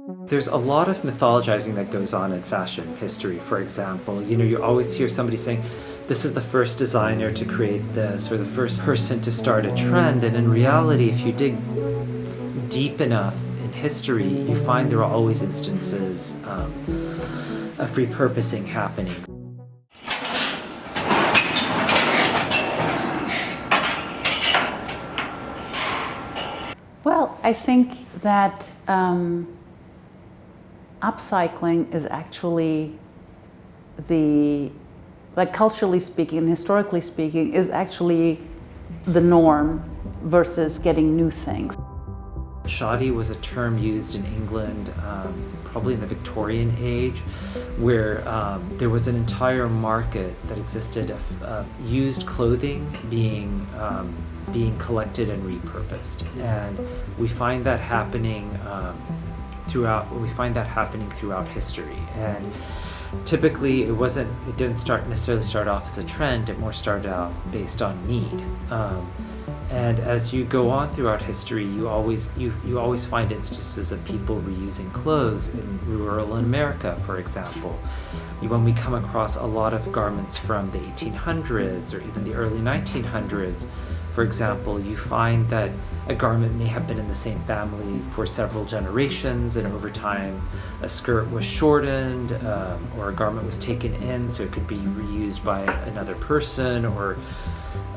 There's a lot of mythologizing that goes on in fashion history, for example. You always hear somebody saying, this is the first designer to create this, or the first person to start a trend. And in reality, if you dig deep enough in history, you find there are always instances of repurposing happening. Well, I think that upcycling is actually culturally speaking and historically speaking, is actually the norm versus getting new things. Shoddy was a term used in England, probably in the Victorian age, where there was an entire market that existed of used clothing being collected and repurposed, and we find that happening throughout history. And typically, it didn't necessarily start off as a trend. It more started out based on need. And as you go on throughout history, you always find instances of people reusing clothes in rural America, for example. When we come across a lot of garments from the 1800s or even the early 1900s, for example, you find that a garment may have been in the same family for several generations, and over time a skirt was shortened, or a garment was taken in so it could be reused by another person, or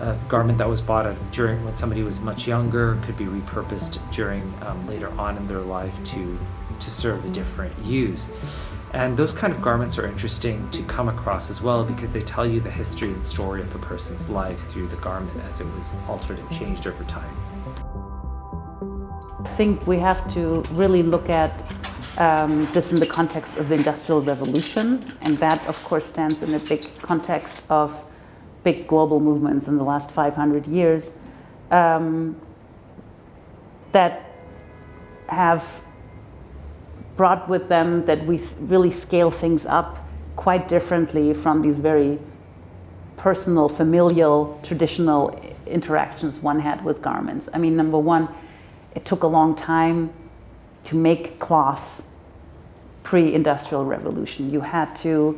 a garment that was bought during when somebody was much younger could be repurposed during later on in their life to serve a different use. And those kind of garments are interesting to come across as well, because they tell you the history and story of a person's life through the garment as it was altered and changed over time. I think we have to really look at this in the context of the Industrial Revolution, and that of course stands in a big context of big global movements in the last 500 years that have brought with them that we really scale things up quite differently from these very personal, familial, traditional interactions one had with garments. I mean, number one, it took a long time to make cloth pre-industrial revolution. You had to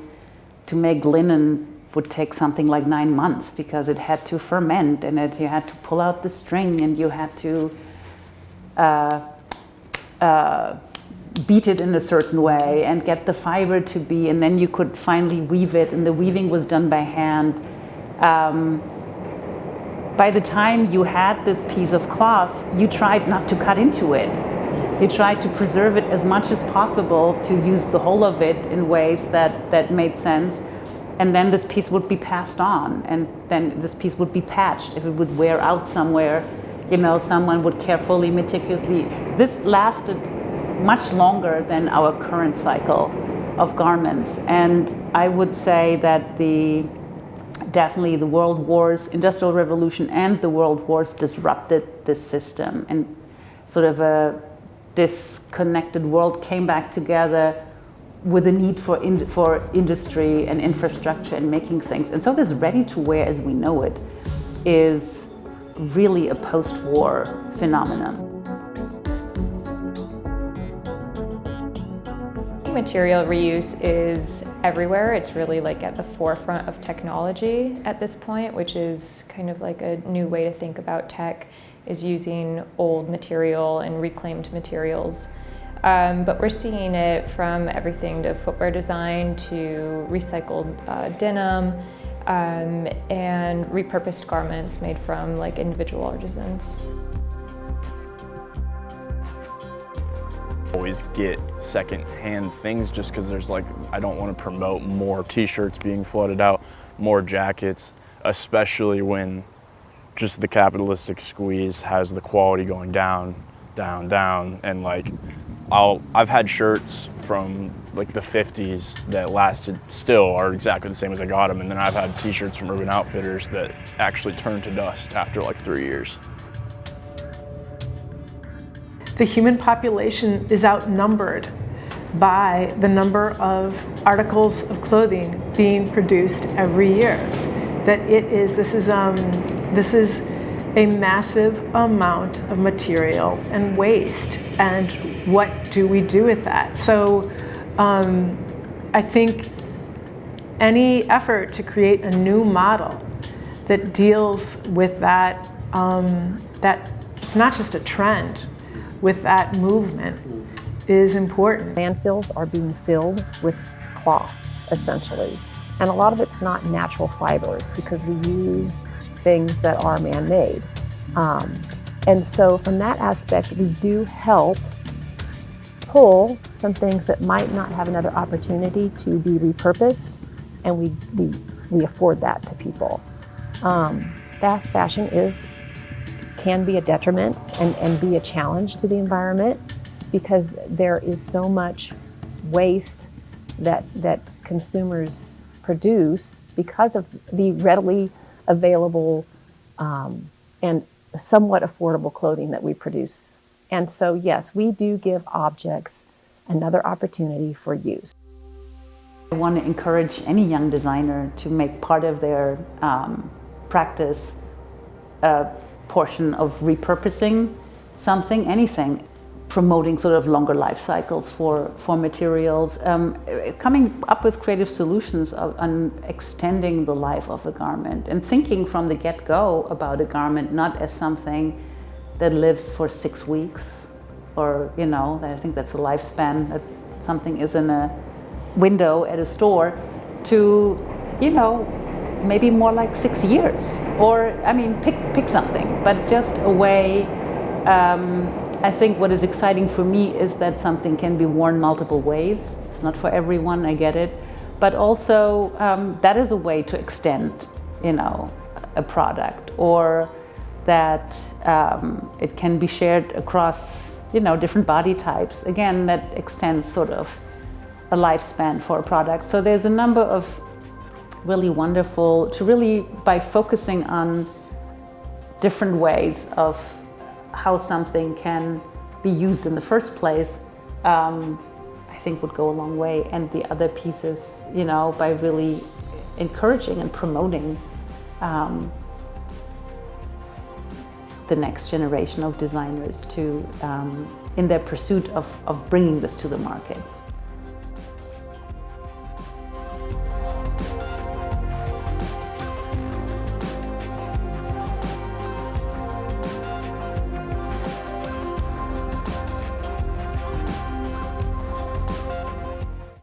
make linen would take something like 9 months, because it had to ferment, and you had to pull out the string, and you had to beat it in a certain way and get the fiber to be, and then you could finally weave it, and the weaving was done by hand. By the time you had this piece of cloth, you tried not to cut into it. You tried to preserve it as much as possible, to use the whole of it in ways that made sense. And then this piece would be passed on, and then this piece would be patched. If it would wear out somewhere, someone would carefully, meticulously. This lasted much longer than our current cycle of garments. And I would say that definitely the World Wars, Industrial Revolution and the World Wars disrupted this system, and sort of a disconnected world came back together with a need for industry and infrastructure and making things. And so this ready-to-wear as we know it is really a post-war phenomenon. Material reuse is everywhere. It's really like at the forefront of technology at this point, which is kind of like a new way to think about tech, is using old material and reclaimed materials. But we're seeing it from everything to footwear design to recycled denim and repurposed garments made from like individual artisans. Always get second-hand things just because I don't want to promote more t-shirts being flooded out, more jackets, especially when just the capitalistic squeeze has the quality going down, down, down, and I've had shirts from like the 50s that still are exactly the same as I got them, and then I've had t-shirts from Urban Outfitters that actually turned to dust after like 3 years. The human population is outnumbered by the number of articles of clothing being produced every year. This is a massive amount of material and waste And what do we do with that? So I think any effort to create a new model that deals with that, that it's not just a trend, with that movement is important. Landfills are being filled with cloth, essentially. And a lot of it's not natural fibers because we use things that are man-made. And so from that aspect, we do help pull some things that might not have another opportunity to be repurposed, and we afford that to people. Fast fashion can be a detriment and be a challenge to the environment because there is so much waste that consumers produce because of the readily available and somewhat affordable clothing that we produce. And so, yes, we do give objects another opportunity for use. I want to encourage any young designer to make part of their practice a portion of repurposing something, anything, promoting sort of longer life cycles for materials, coming up with creative solutions on extending the life of a garment and thinking from the get-go about a garment not as something that lives for 6 weeks or, you know, I think that's a lifespan that something is in a window at a store to, you know, maybe more like 6 years or, I mean, pick something, but just a way. I think what is exciting for me is that something can be worn multiple ways. It's not for everyone, I get it. But also that is a way to extend, you know, a product, or that it can be shared across, you know, different body types. Again, that extends sort of a lifespan for a product. So there's a number of really wonderful, by focusing on different ways of how something can be used in the first place, I think would go a long way. And the other pieces, you know, by really encouraging and promoting the next generation of designers to, in their pursuit of bringing this to the market.